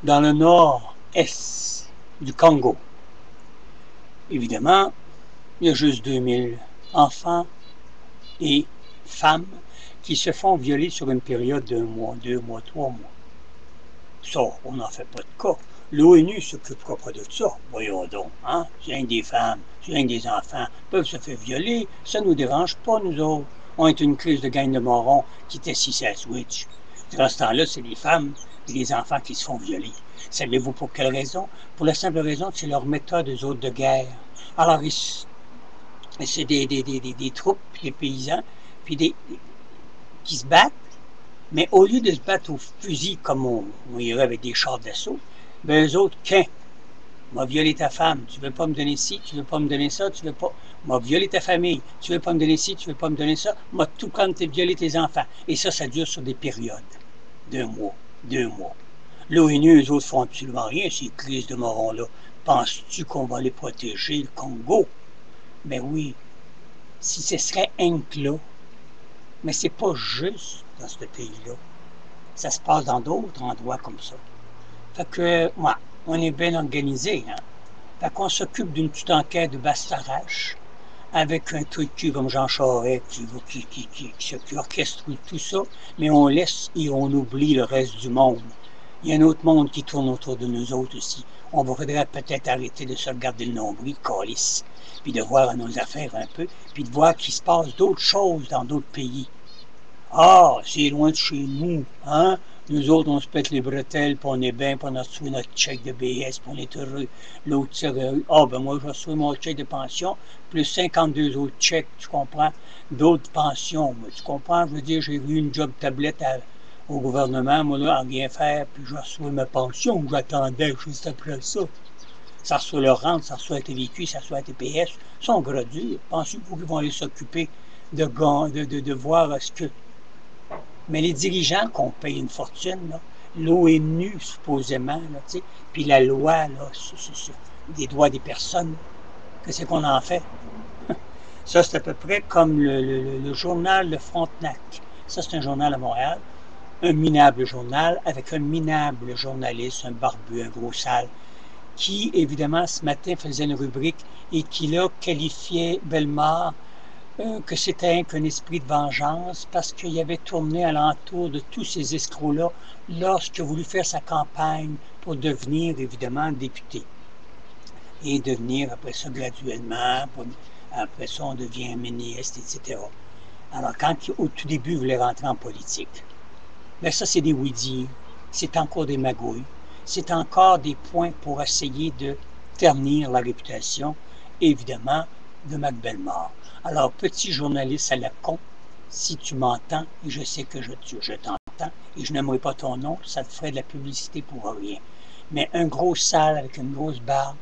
dans le nord-est du Congo. Évidemment, il y a juste 2000 enfants et femmes qui se font violer sur une période d'1 mois, 2 mois, 3 mois. Ça, on n'en fait pas de cas. L'ONU ne s'occupera pas de ça. Voyons donc, hein? C'est rien que des femmes, c'est rien que des enfants peuvent se faire violer. Ça ne nous dérange pas, nous autres. On est une crise de gang de morons qui est assis à la switch. Dans ce temps-là, c'est les femmes et les enfants qui se font violer. Savez-vous pour quelle raison? Pour la simple raison que c'est leur méthode, eux autres, de guerre. Alors, c'est des troupes, des paysans, puis qui se battent, mais au lieu de se battre au fusil comme on irait avec des chars d'assaut, ben eux autres, m'a violé ta femme, tu veux pas me donner ci, tu veux pas me donner ça, tu veux pas, m'a violé ta famille, tu veux pas me donner ci, tu veux pas me donner ça, m'a tout prendre, violé tes enfants. Et ça dure sur des périodes d'1 mois, 2 mois. L'ONU, eux autres, font absolument rien, ces crises de morons-là. Penses-tu qu'on va les protéger, le Congo? Ben oui, si ce serait là, mais c'est pas juste dans ce pays-là. Ça se passe dans d'autres endroits comme ça. Fait que, ouais, on est bien organisé, hein. Fait qu'on s'occupe d'une petite enquête de Bastarache, avec un truc comme Jean Charest qui orchestre tout ça, mais on laisse et on oublie le reste du monde. Il y a un autre monde qui tourne autour de nous autres aussi. On voudrait peut-être arrêter de se regarder le nombril, calice, puis de voir nos affaires un peu, puis de voir qu'il se passe d'autres choses dans d'autres pays. Ah, c'est loin de chez nous, hein? Nous autres, on se pète les bretelles, puis on est bien, puis on a reçu notre chèque de BS, puis on est heureux. L'autre, c'est ben moi, j'ai reçu mon chèque de pension, plus 52 autres chèques, tu comprends? D'autres pensions, moi, tu comprends? Je veux dire, j'ai eu une job tablette au gouvernement, moi, là, à rien faire, puis j'ai reçu ma pension, j'attendais juste après ça. Ça reçoit leur rente, ça reçoit la TVQ, ça reçoit la TPS, ils sont gradués. Pensez-vous qu'ils vont aller s'occuper de voir ce que... Mais les dirigeants qu'on paye une fortune, l'ONU supposément, là, puis la loi là, sur des droits des personnes, qu'est-ce qu'on en fait? Ça, c'est à peu près comme le journal Le Frontenac. Ça, c'est un journal à Montréal, un minable journal avec un minable journaliste, un barbu, un gros sale, qui, évidemment, ce matin faisait une rubrique et qui, là, qualifiait Bellemare que c'était qu'un esprit de vengeance parce qu'il avait tourné alentour de tous ces escrocs-là lorsqu'il a voulu faire sa campagne pour devenir, évidemment, député. Et devenir, après ça, graduellement, après ça, on devient ministre, etc. Alors, quand au tout début, il voulait rentrer en politique, mais ça, c'est des oui-dire, c'est encore des magouilles, c'est encore des points pour essayer de ternir la réputation, évidemment, de Mac Bellemare. Alors, petit journaliste à la con, si tu m'entends, et je sais que je t'entends, et je n'aimerais pas ton nom, ça te ferait de la publicité pour rien. Mais un gros sale avec une grosse barbe,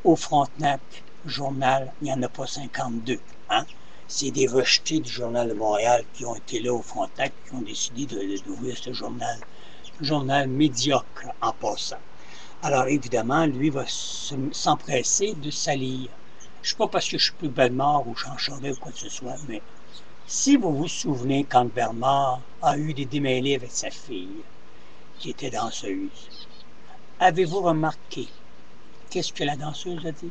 au Frontenac, journal, il n'y en a pas 52. Hein? C'est des rejetés du Journal de Montréal qui ont été là au Frontenac, qui ont décidé d'ouvrir ce journal. Journal médiocre en passant. Alors évidemment, lui va s'empresser de salir. Je ne sais pas parce que je suis plus Bellemare ou Jean Charest ou quoi que ce soit, mais si vous vous souvenez quand Bellemare a eu des démêlés avec sa fille, qui était danseuse, avez-vous remarqué qu'est-ce que la danseuse a dit?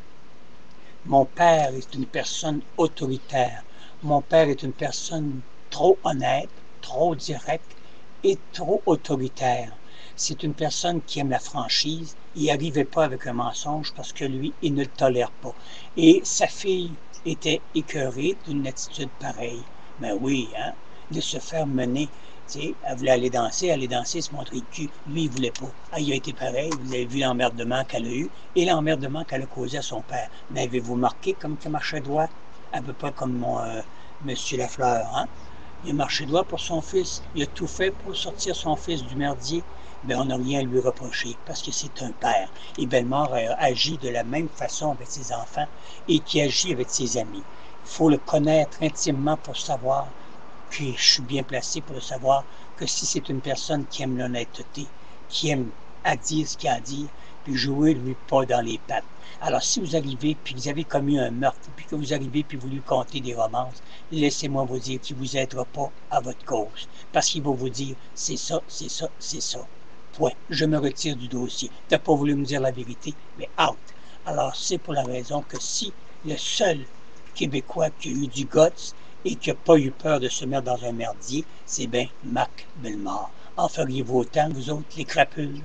Mon père est une personne autoritaire. Mon père est une personne trop honnête, trop directe et trop autoritaire. C'est une personne qui aime la franchise. Il n'arrivait pas avec un mensonge parce que lui, il ne le tolère pas. Et sa fille était écœurée d'une attitude pareille. Ben oui, hein, de se faire mener. Tu sais, elle voulait aller danser, se montrer le cul. Lui, il voulait pas. Ah, il a été pareil. Vous avez vu l'emmerdement qu'elle a eu et l'emmerdement qu'elle a causé à son père. Mais avez-vous marqué comme il marchait droit? À peu près comme mon monsieur Lafleur, hein? Il a marché droit pour son fils. Il a tout fait pour sortir son fils du merdier. Ben, on n'a rien à lui reprocher parce que c'est un père. Et Bellemare agit de la même façon avec ses enfants et qui agit avec ses amis. Il faut le connaître intimement pour savoir, puis je suis bien placé pour le savoir, que si c'est une personne qui aime l'honnêteté, qui aime à dire ce qu'il a à dire, puis jouer lui pas dans les pattes. Alors si vous arrivez, puis vous avez commis un meurtre, puis que vous arrivez, puis vous lui contez des romances, laissez-moi vous dire qu'il ne vous aidera pas à votre cause. Parce qu'il va vous dire, c'est ça, c'est ça, c'est ça. Point. Je me retire du dossier. Tu n'as pas voulu me dire la vérité, mais out. Alors, c'est pour la raison que si le seul Québécois qui a eu du guts et qui n'a pas eu peur de se mettre dans un merdier, c'est bien Marc Bellemare. En feriez-vous autant, vous autres, les crapules?